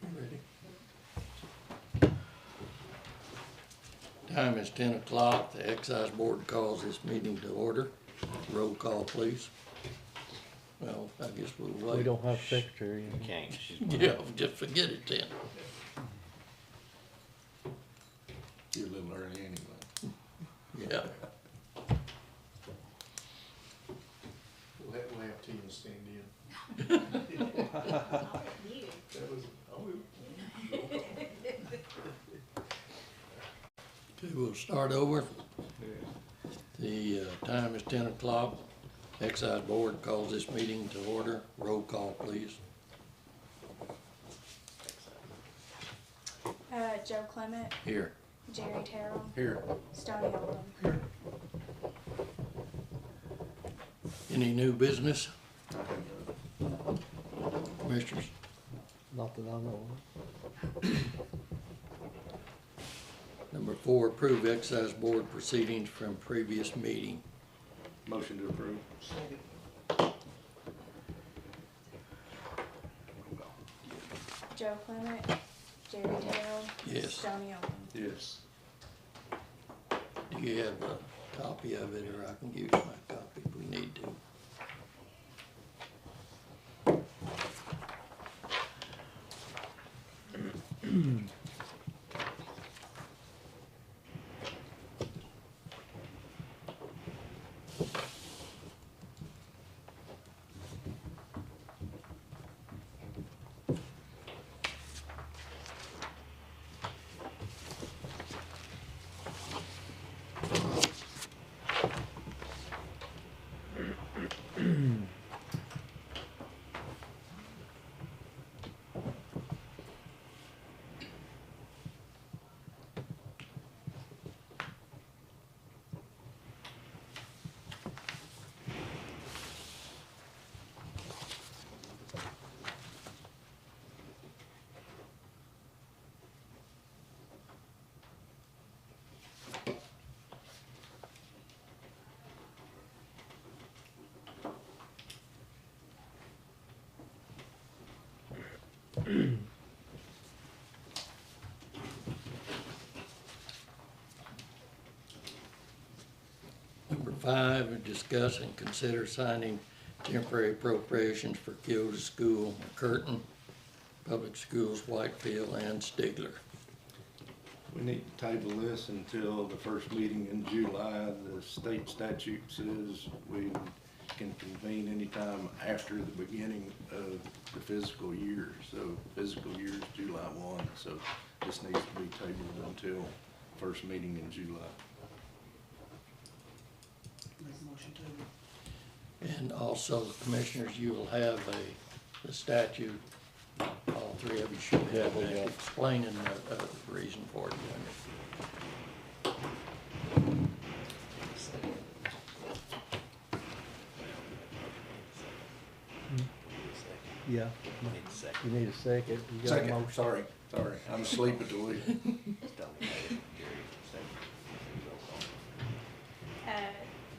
Ready? Time is 10 o'clock. The Excise Board calls this meeting to order. Roll call, please. Well, I guess we'll wait. We don't have a secretary. Can't. She's Yeah, just forget it then. You're a little early anyway. Yeah. We'll have Tina stand in. That was, Okay, we'll start over. The time is 10 o'clock. Excise Board calls this meeting to order. Roll call, please. Joe Clement, Here. Jerry Terrell, Here. Stoney Oldham. Any new business? Commissioners? Not that I know of. Number 4, approve Excise Board proceedings from previous meeting. Motion to approve. Joe Clement, Jerry Terrell, Yes. Stoney Oldham. Yes. Do you have a copy of it, or I can use my copy if we need to? Number 5, discuss and consider signing temporary appropriations for Kyoto School, Curtin, Public Schools, Whitefield, and Stigler. We need to table this until the first meeting in July. The state statute says we can convene anytime after the beginning of the fiscal year. So fiscal year is July 1, so this needs to be tabled until first meeting in July. Make a motion to. And also, Commissioners, you will have the statute, all three of you should have that explaining the reason for it. Yeah, Need a second. you need a second. You got a Second, motion? sorry, I'm asleep at the wheel. Stoney made it. Jerry second.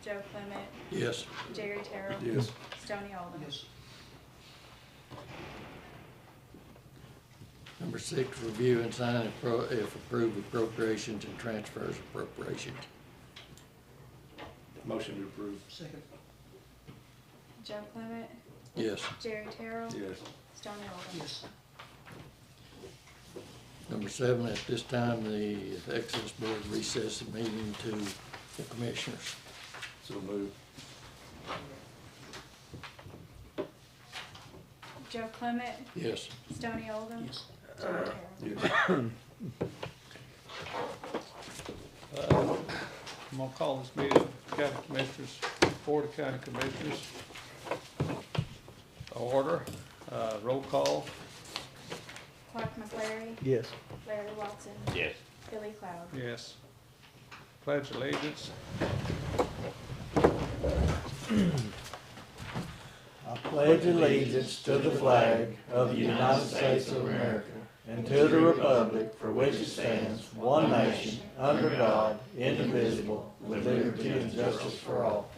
Joe Clement, Yes. Jerry Terrell, Yes. Stoney Oldham. Yes. Number 6, review and sign if approved appropriations and transfers appropriations. Motion to approve. Second. Joe Clement, Yes. Jerry Terrell, Yes. Stoney Oldham. Yes. Number 7, at this time, the Excise Board recess the meeting to the Commissioners. So moved. Joe Clement, Yes. Stoney Oldham. Yes. Jerry Terrell. Yes. I'm gonna call this meeting of County Commissioners, Board of County Commissioners. Order, roll call. Clark McClary, Yes. Larry Watson, Yes. Billy Cloud. Yes. Pledge allegiance. I pledge allegiance to the flag of the United States of America and to the republic for which it stands, one nation, under God, indivisible, with liberty and justice for all.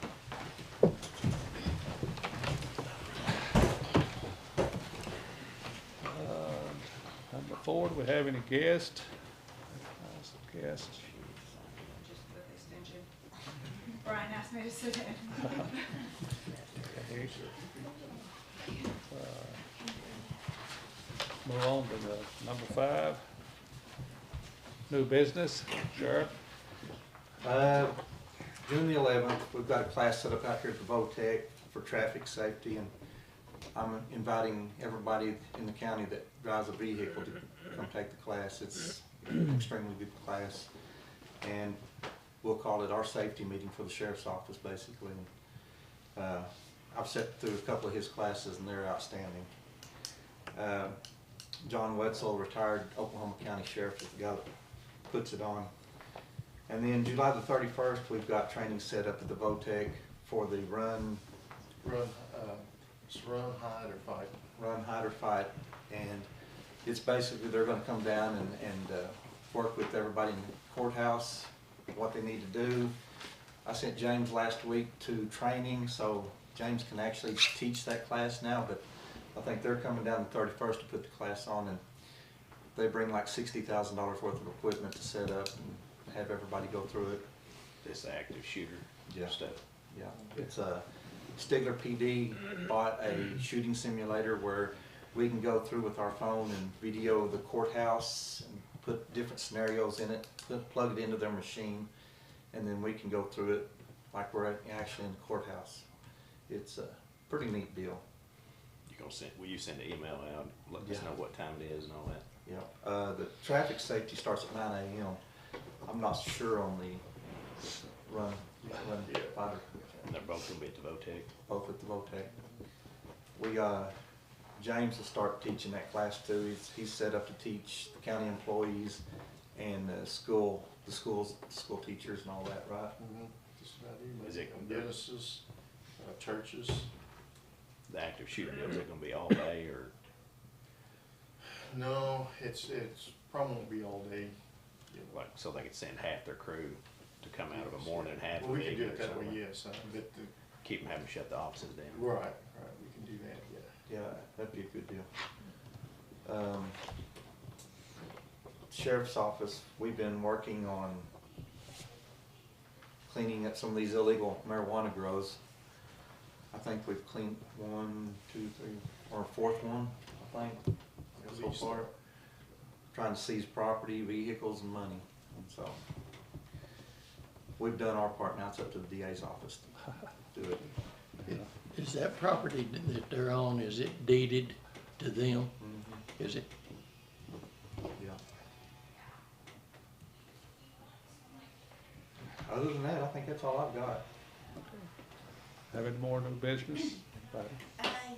4, do we have any guests? Guests. Just the extension. Brian asked me to sit in. Okay. Move on to the number 5. New business, Sheriff. June the 11th, we've got a class set up out here at the VOTEC for traffic safety, and I'm inviting everybody in the county that drives a vehicle to come take the class. It's an extremely good class, and we'll call it our safety meeting for the sheriff's office, basically. I've sat through a couple of his classes, and they're outstanding. John Wetzel, retired Oklahoma County Sheriff, is the guy that puts it on. And then July the 31st, we've got training set up at the VOTEC for the It's run, hide, or fight. run, hide, or fight. And it's basically, they're gonna come down and work with everybody in the courthouse, what they need to do. I sent James last week to training, so James can actually teach that class now, but I think they're coming down the 31st to put the class on, and they bring like $60,000 worth of equipment to set up and have everybody go through it. This active shooter Yeah. stuff. Yeah, it's Stigler PD bought a shooting simulator where we can go through with our phone and video the courthouse and put different scenarios in it, plug it into their machine, and then we can go through it like we're actually in the courthouse. It's a pretty neat deal. Will you send an email out, let us Yeah. know what time it is and all that? Yeah, the traffic safety starts at 9 a.m. I'm not sure on the run fighter. And they're both gonna be at the VOTEC. Both at the VOTEC. We, James will start teaching that class too. He's set up to teach the county employees and school teachers and all that, right? Just about everybody. Is it- Businesses, churches. The active shooter deal, is it gonna be all day or? No, it's probably won't be all day. Like, so they could send half their crew to come out of a morning, half Well, of we the can do evening it or that way, something? yes, but Keep them having to shut the offices down. right, we can do that, yeah. Yeah, that'd be a good deal. Sheriff's office, we've been working on cleaning up some of these illegal marijuana grows. I think we've cleaned 1, 2, 3, or 4th one, I think, so far. Trying to seize property, vehicles, and money, and so. We've done our part, now it's up to the DA's office to do it. Is that property that they're on, is it deeded to them? Is it? Yeah. Other than that, I think that's all I've got. Have any more new business?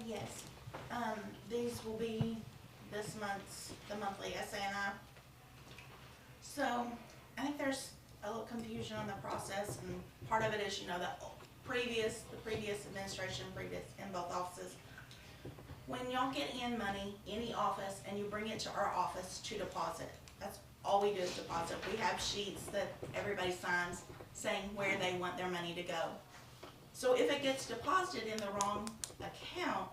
Yes. These will be this month's, the monthly SANI. So, I think there's a little confusion on the process, and part of it is, the previous administration, in both offices, when y'all get in money, any office, and you bring it to our office to deposit, that's all we do is deposit. We have sheets that everybody signs saying where they want their money to go. So if it gets deposited in the wrong account,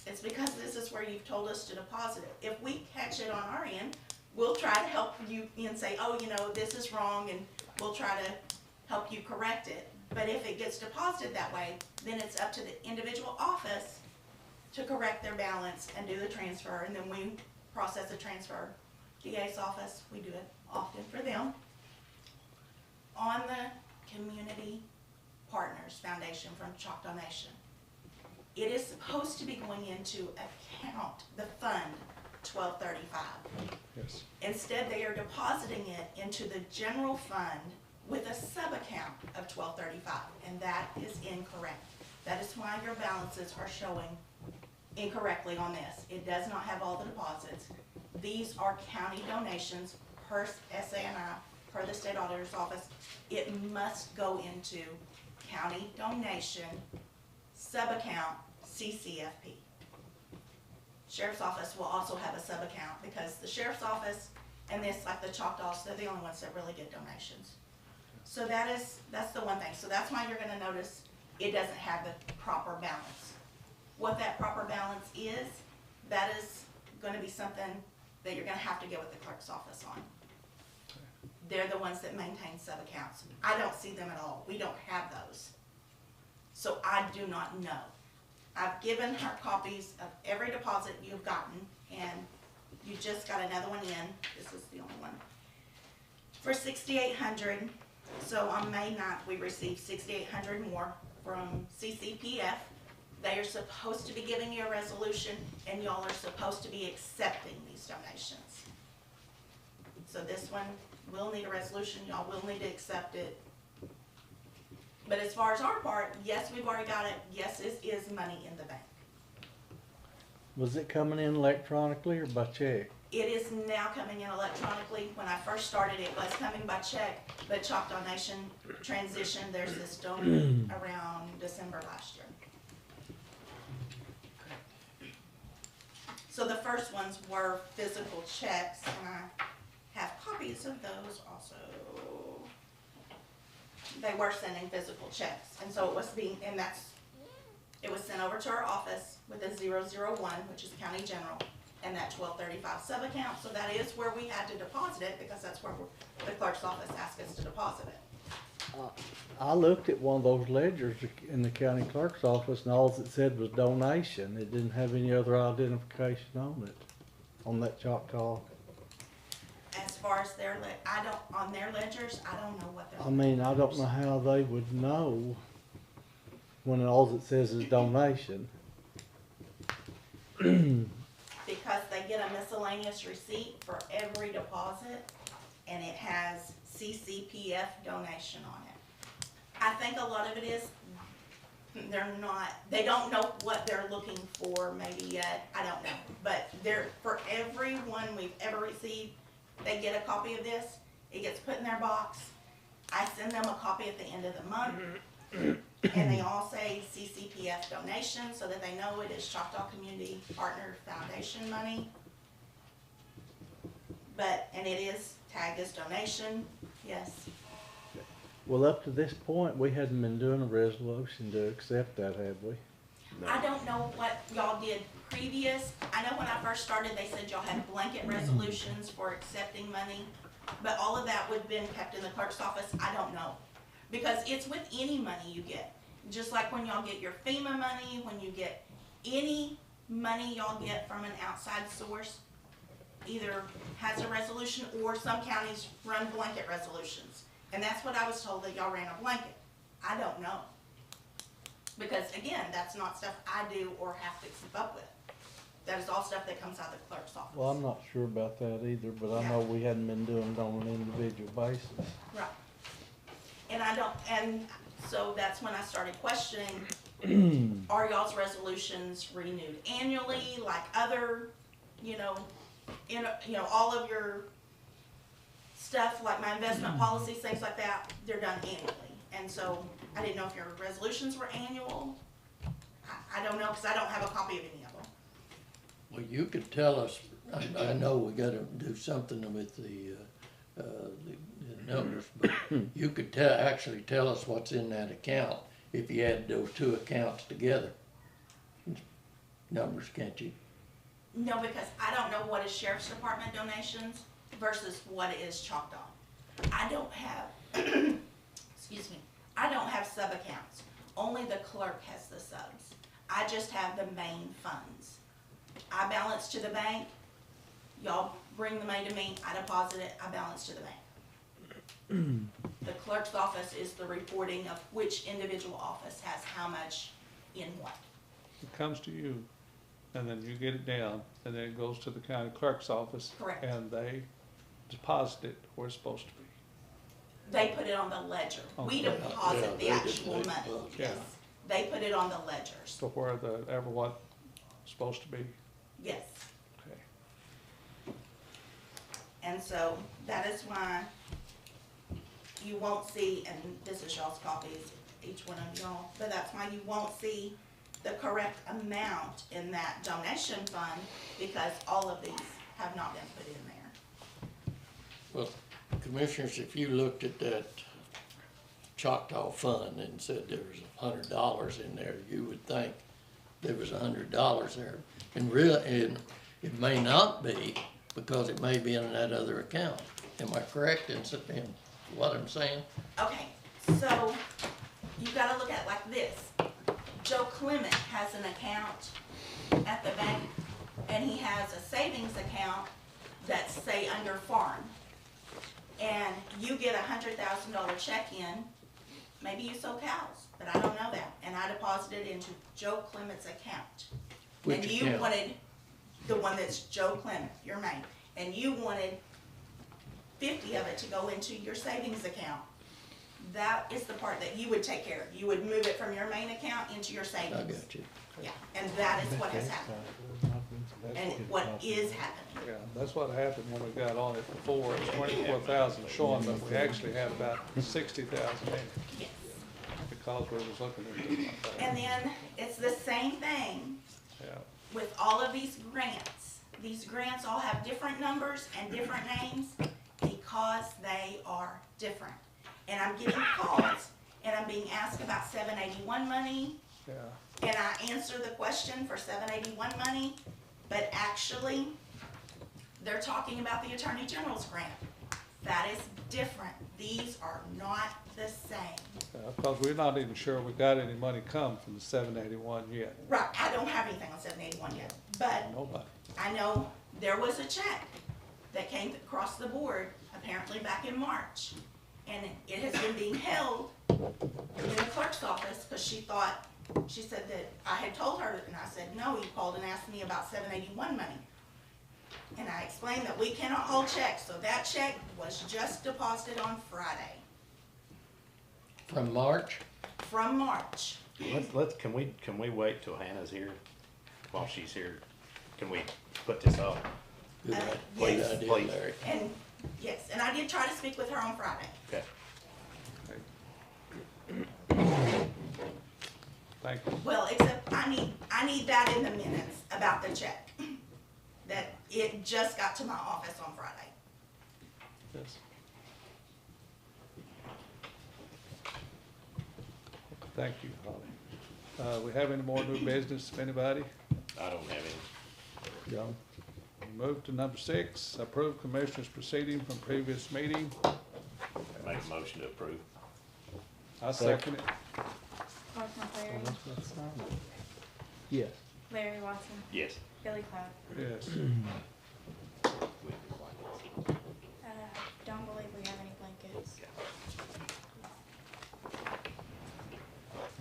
it's because this is where you've told us to deposit it. If we catch it on our end, we'll try to help you and say, oh, this is wrong, and we'll try to help you correct it. But if it gets deposited that way, then it's up to the individual office to correct their balance and do the transfer, and then we process the transfer. DA's office, we do it often for them. On the Community Partners Foundation from Choctaw Nation, it is supposed to be going into account, the fund 1235. Yes. Instead, they are depositing it into the general fund with a sub-account of 1235, and that is incorrect. That is why your balances are showing incorrectly on this. It does not have all the deposits. These are county donations per SANI, per the state auditor's office. It must go into county donation, sub-account, CCFP. Sheriff's office will also have a sub-account because the sheriff's office and this, like the Choctaws, they're the only ones that really get donations. So that's the one thing. So that's why you're gonna notice it doesn't have the proper balance. What that proper balance is, that is gonna be something that you're gonna have to get with the clerk's office on. They're the ones that maintain sub-accounts. I don't see them at all. We don't have those. So I do not know. I've given her copies of every deposit you've gotten, and you just got another one in. This is the only one. For $6,800. So on May 9th, we received $6,800 more from CCPF. They are supposed to be giving you a resolution, and y'all are supposed to be accepting these donations. So this one will need a resolution. Y'all will need to accept it. But as far as our part, yes, we've already got it. Yes, it is money in the bank. Was it coming in electronically or by check? It is now coming in electronically. When I first started, it was coming by check, but Choctaw Nation transitioned their system around December last year. So the first ones were physical checks, and I have copies of those also. They were sending physical checks, and so it was it was sent over to our office with a 001, which is county general, and that 1235 sub-account. So that is where we had to deposit it, because that's where the clerk's office asked us to deposit it. I looked at one of those ledgers in the county clerk's office, and all it said was donation. It didn't have any other identification on it, on that Choctaw. As far as on their ledgers, I don't know what they're. I mean, I don't know how they would know when all it says is donation. Because they get a miscellaneous receipt for every deposit, and it has CCPF donation on it. I think a lot of it is, they don't know what they're looking for maybe yet, I don't know. But for every one we've ever received, they get a copy of this, it gets put in their box, I send them a copy at the end of the month, and they all say CCPF donation, so that they know it is Choctaw Community Partner Foundation money. And it is tagged as donation, yes. Well, up to this point, we hadn't been doing a resolution to accept that, have we? I don't know what y'all did previous. I know when I first started, they said y'all had blanket resolutions for accepting money, but all of that would have been kept in the clerk's office. I don't know. Because it's with any money you get. Just like when y'all get your FEMA money, when you get any money y'all get from an outside source, either has a resolution, or some counties run blanket resolutions. And that's what I was told, that y'all ran a blanket. I don't know. Because again, that's not stuff I do or have to keep up with. That is all stuff that comes out of the clerk's office. Well, I'm not sure about that either, but I know we hadn't been doing it on an individual basis. Right. And so that's when I started questioning, are y'all's resolutions renewed annually, like other, all of your stuff, like my investment policies, things like that, they're done annually. And so I didn't know if your resolutions were annual. I don't know, because I don't have a copy of any of them. Well, you could tell us, I know we gotta do something with the numbers, but you could actually tell us what's in that account if you add those two accounts together. Numbers, can't you? No, because I don't know what is sheriff's department donations versus what is Choctaw. I don't have, excuse me, I don't have sub-accounts. Only the clerk has the subs. I just have the main funds. I balance to the bank, y'all bring the money to me, I deposit it, I balance to the bank. The clerk's office is the reporting of which individual office has how much in what. It comes to you, and then you get it down, and then it goes to the county clerk's office. Correct. And they deposit it where it's supposed to be. They put it on the ledger. We Okay. deposit the actual money, Yeah. yes. They put it on the ledgers, So where what's supposed to be. yes. Okay. And so that is why you won't see, and this is y'all's copies, each one of y'all, but that's why you won't see the correct amount in that donation fund, because all of these have not been put in there. Well, Commissioners, if you looked at that Choctaw Fund and said there was $100 in there, you would think there was $100 there. And it may not be, because it may be in that other account. Am I correct in what I'm saying? Okay, so you gotta look at it like this. Joe Clement has an account at the bank, and he has a savings account that's, say, under farm. And you get $100,000 check in, maybe you sold cows, but I don't know that, and I deposited into Joe Clement's account. Which And you account? wanted the one that's Joe Clement, your main, and you wanted 50 of it to go into your savings account. That is the part that you would take care of. You would move it from your main account into your I savings. got you. Yeah, and that is what has happened, and what is happening. Yeah, that's what happened when we got on it before, it's 24,000 showing, but we actually had about 60,000 in it, Yes. because we was looking at it like that. And then it's the same thing Yeah, with all of these grants. These grants all have different numbers and different names because they are different. And I'm getting calls, and I'm being asked about 781 money, yeah, and I answer the question for 781 money, but actually, they're talking about the Attorney General's grant. That is different. These are not the same. because we're not even sure we got any money come from the 781 yet, Right, I don't have anything on 781 yet, but nobody. I know there was a check that came across the board, apparently back in March. And it has been being held in the clerk's office, because she said that I had told her, and I said, no, you called and asked me about 781 money. And I explained that we cannot hold checks, so that check was just deposited on Friday, From March? from March. Can we wait till Hannah's here, while she's here? Can we put this off? Good Yes. idea, Please. Larry. And, yes, and I did try to speak with her on Friday. Okay. Thank you. Well, except I need that in the minutes about the check, that it just got to my office on Friday. Yes. Thank you, Holly. We have any more new business, anybody? I don't have any. John? Move to number 6, approve commissioners proceeding from previous meeting. Make a motion to approve. I second it. Mark McClary, Yes. Larry Watson, Yes. Billy Cloud. Yes. Don't believe we have any blankets.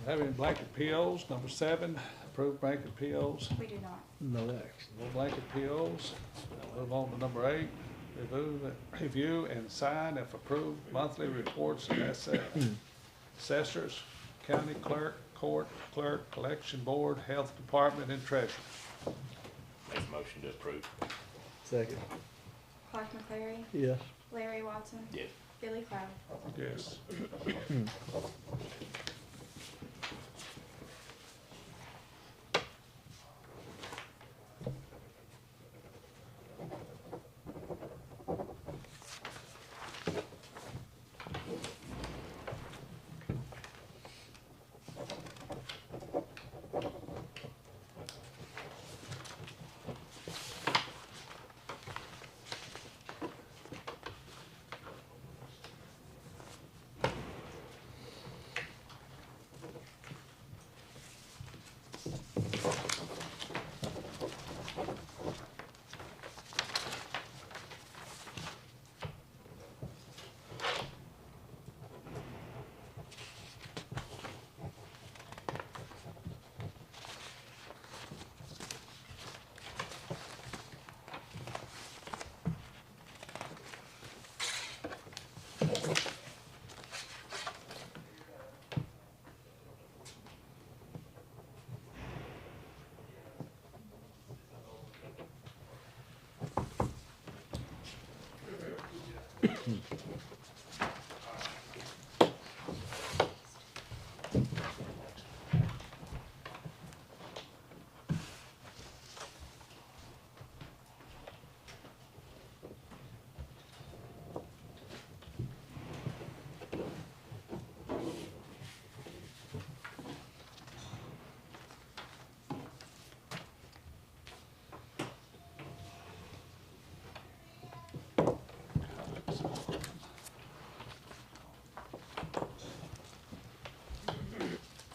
Have any blanket POs? Number 7, approve blanket POs. We do not. No action. No blanket POs. Move on to number 8, review and sign if approved monthly reports of assessors, county clerk, court clerk, collection board, health department, and treasurer. Make a motion to approve. Second. Clark McClary, Yes. Larry Watson, Yes. Billy Cloud. Yes.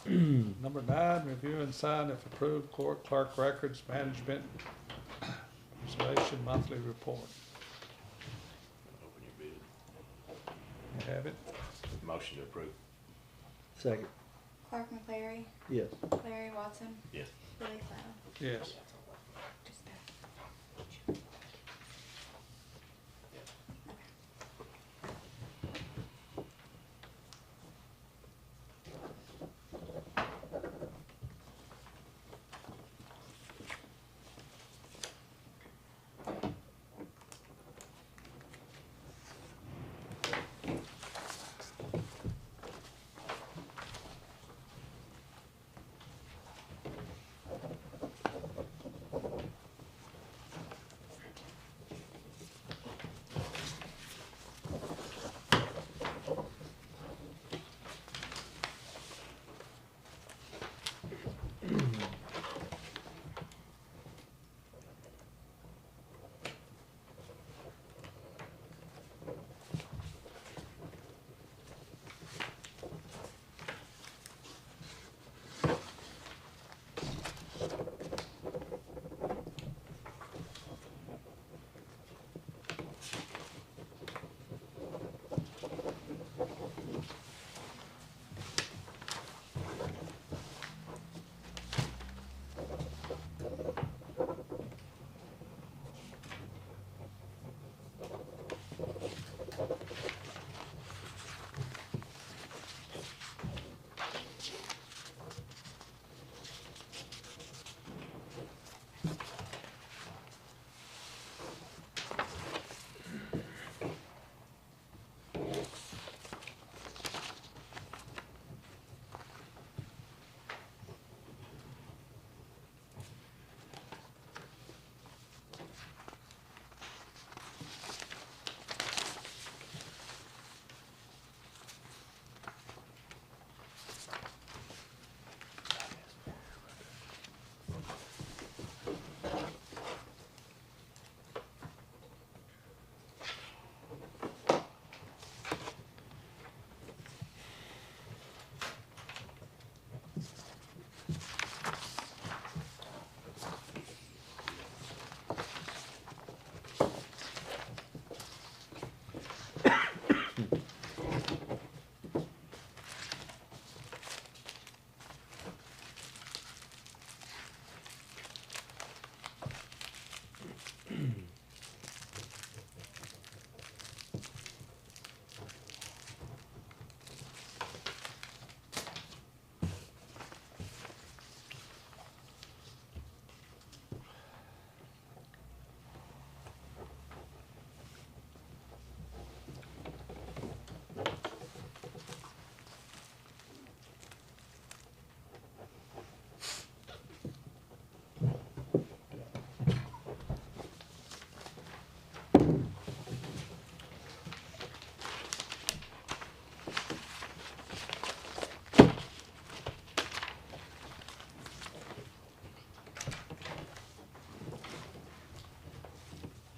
Number 9, review and sign if approved court clerk records management conservation monthly report. Open your bid. You have it? Motion to approve. Second. Clark McClary, Yes. Larry Watson, Yes. Billy Cloud. Yes.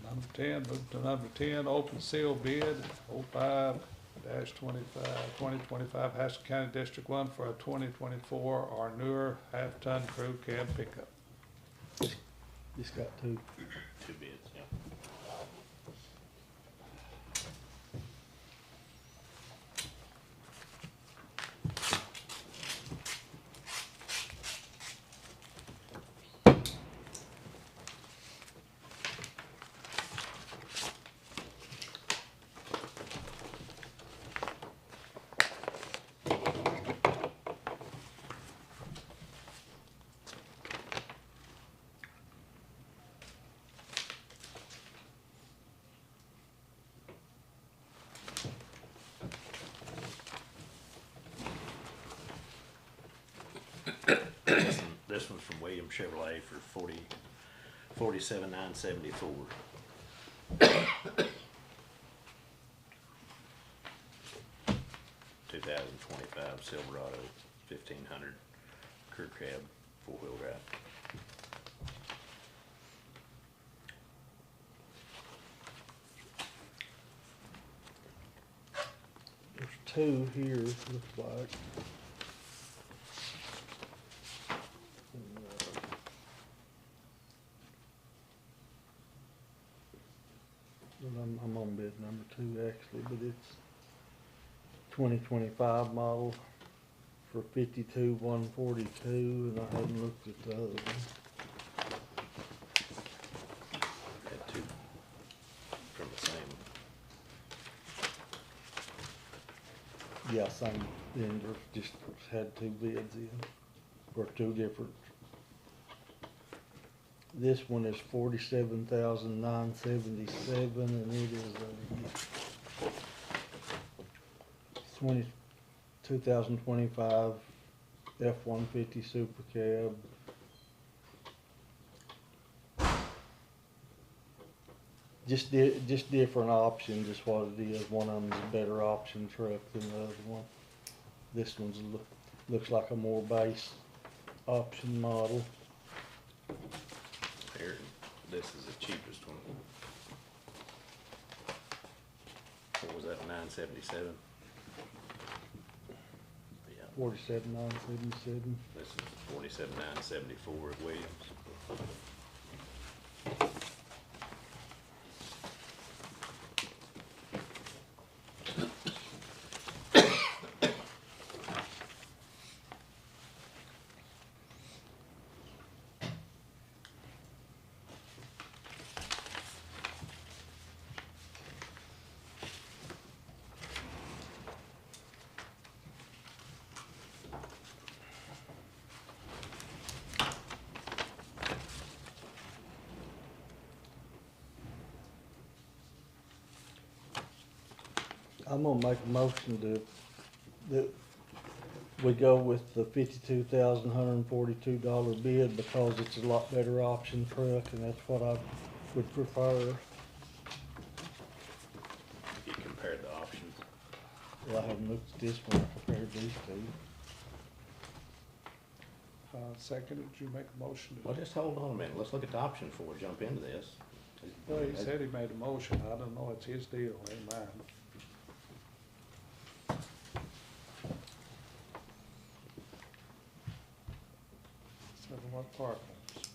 Number 10, move to number 10, open seal bid 05-2025 Haskell County District 1 for a 2024 or newer half-ton crew cab pickup. Just got two. 2 bids, yeah. This one's from William Chevrolet for 47,974. 2025 Silverado 1500 crew cab 4-wheel drive. two here, looks like. Well, I'm on bid number two actually, but it's 2025 model for 52,142, and I haven't looked at the other one. Had two from the same. Yeah, same vendor, just had two bids in, for two different. This one is 47,977, and it is a 2025 F-150 Super Cab. Just different options is what it is. One of them's a better option truck than the other one. This one's looks like a more base option model. Here, this is the cheapest one. What was that, 977? Yeah, 47,977. this is 47,974 at Williams. I'm gonna make a motion that we go with the $52,142 bid because it's a lot better option truck, and that's what I would prefer. You compared the options. Well, I haven't looked at this one compared to these two. Seconded, you make a motion to? Well, just hold on a minute. Let's look at the option before we jump into this. Well, he said he made a motion. I don't know, it's his deal, ain't mine. So what part wants?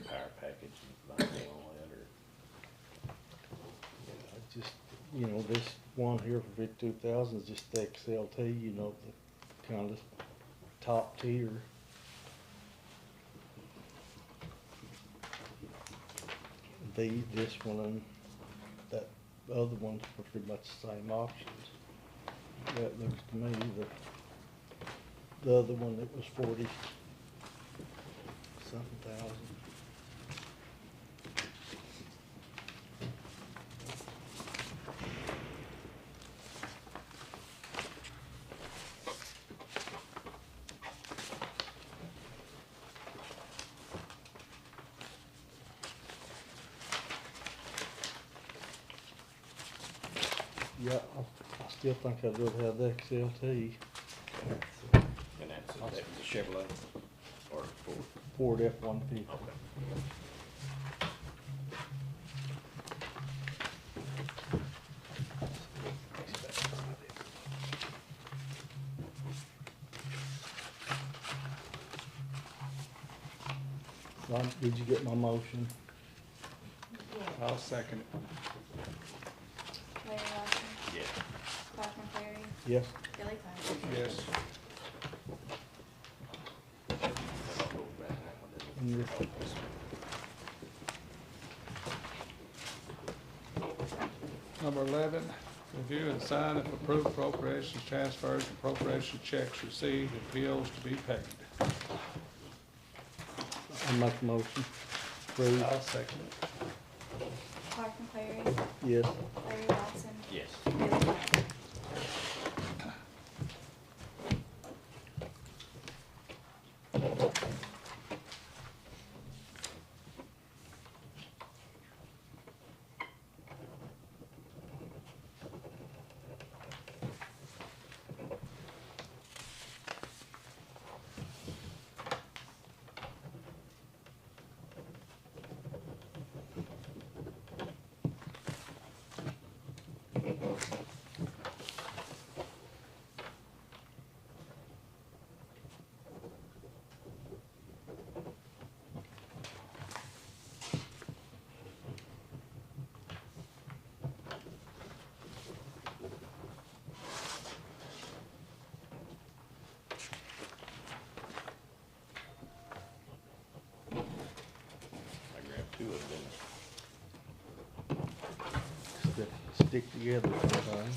Power package, not all that, or Just, this one here for 52,000 is just the XLT, the kind of top tier. This one and that other one's pretty much the same options. That looks to me the other one that was 40 something thousand. Yeah, I still think I'd rather have the XLT. and that was a Chevrolet or Ford. Ford F-150. Okay. Did you get my motion? I'll second it. Larry Watson, Yeah. Clark McCleary, Yes. Billy Clark. Yes. And this- Number 11, review and sign if approved appropriations, transfers, and appropriation checks received and bills to be paid. I make a motion. Approved. I'll second it. Clark McCleary, Yes. Larry Watson, Yes. Billy Clark. I grabbed two of them. Stick together sometime.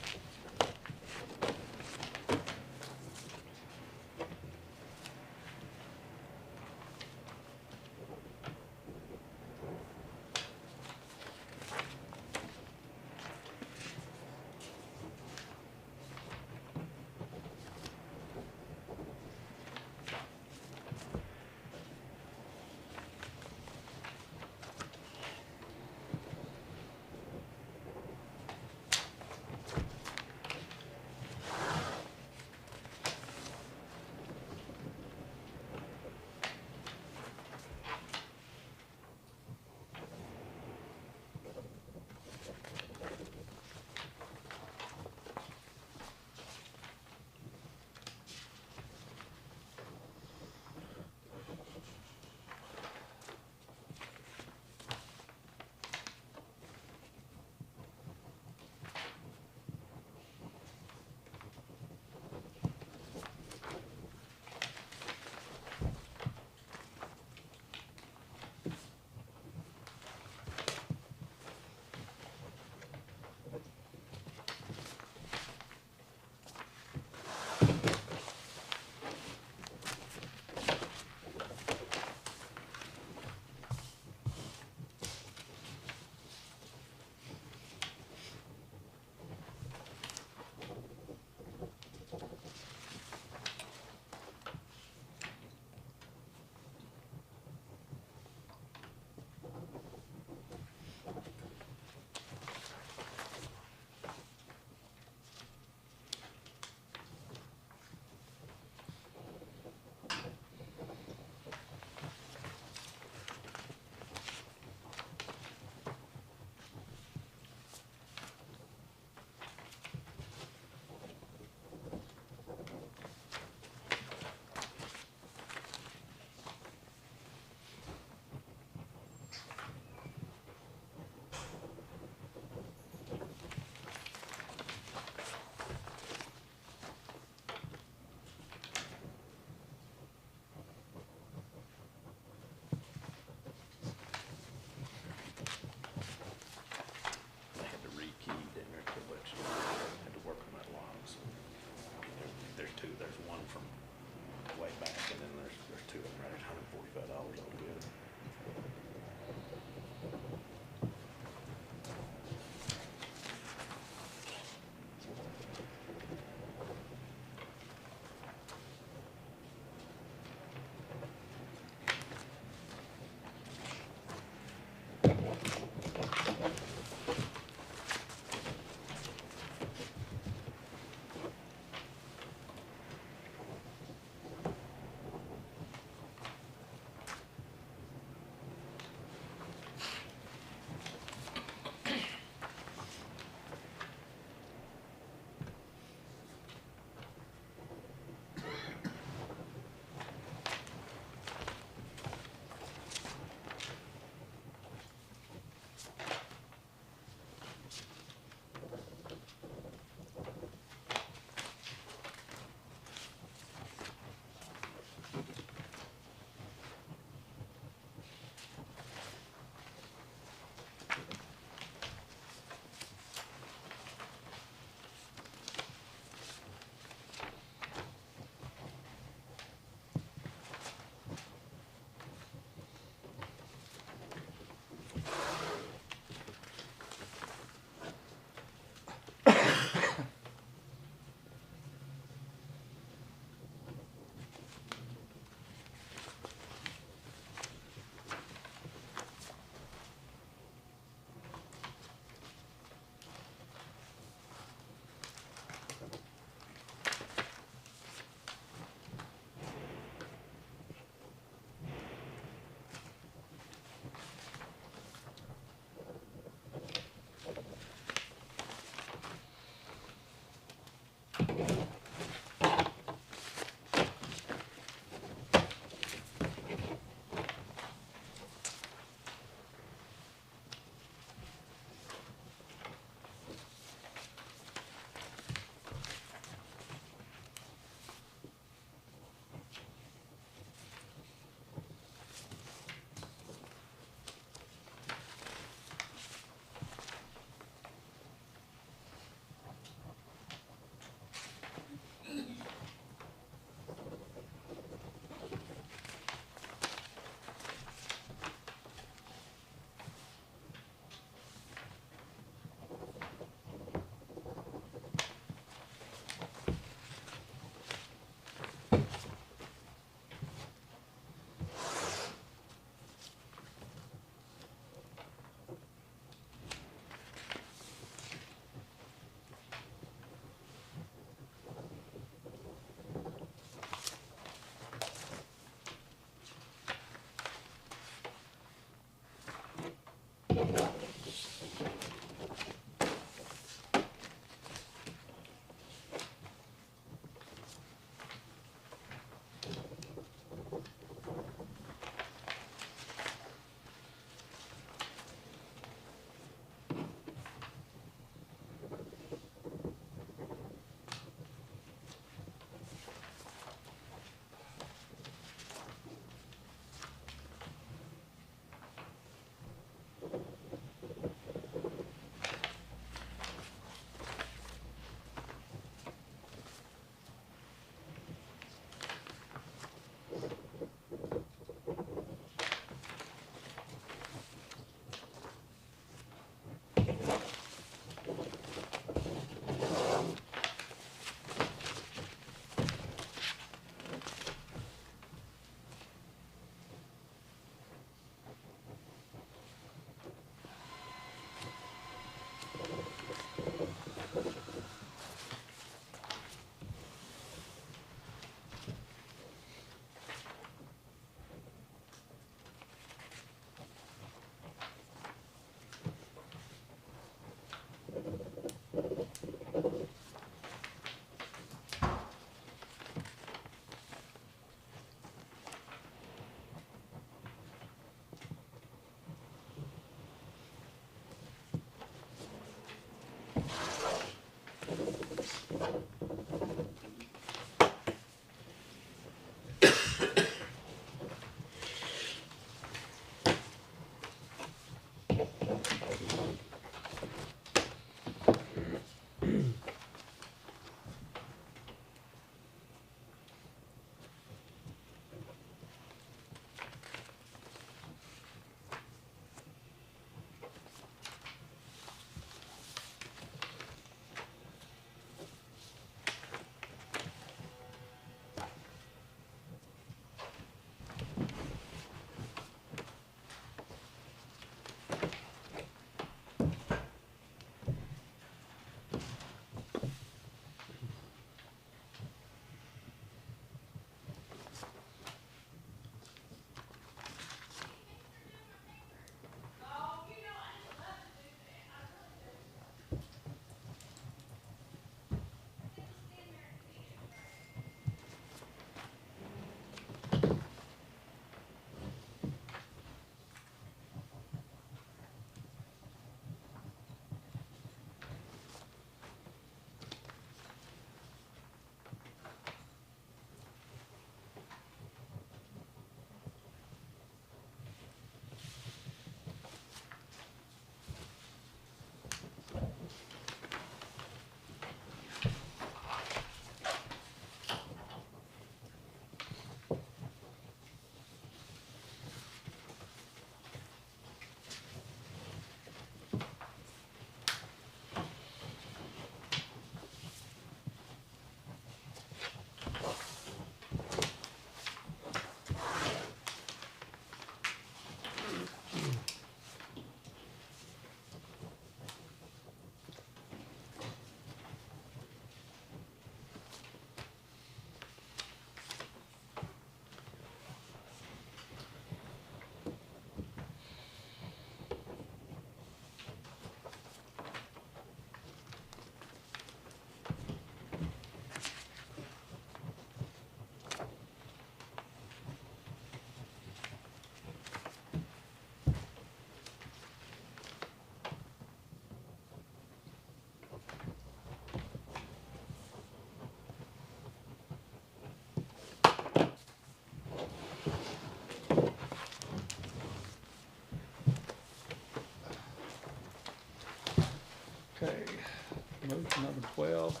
Number 12,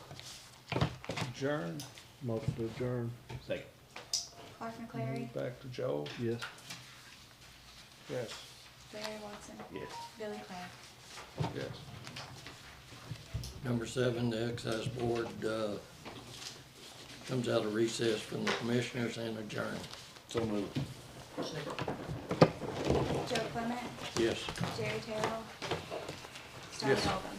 adjourn. Motion to adjourn. Second. Clark McClary, Back to Joe. Yes. Yes, Larry Watson, Yes. Billy Craig. yes. Number 7, the excise board, comes out of recess from the commissioners and adjourn. So moved. Joe Clement, Yes. Jerry Terrell, Scott Yes. Golden.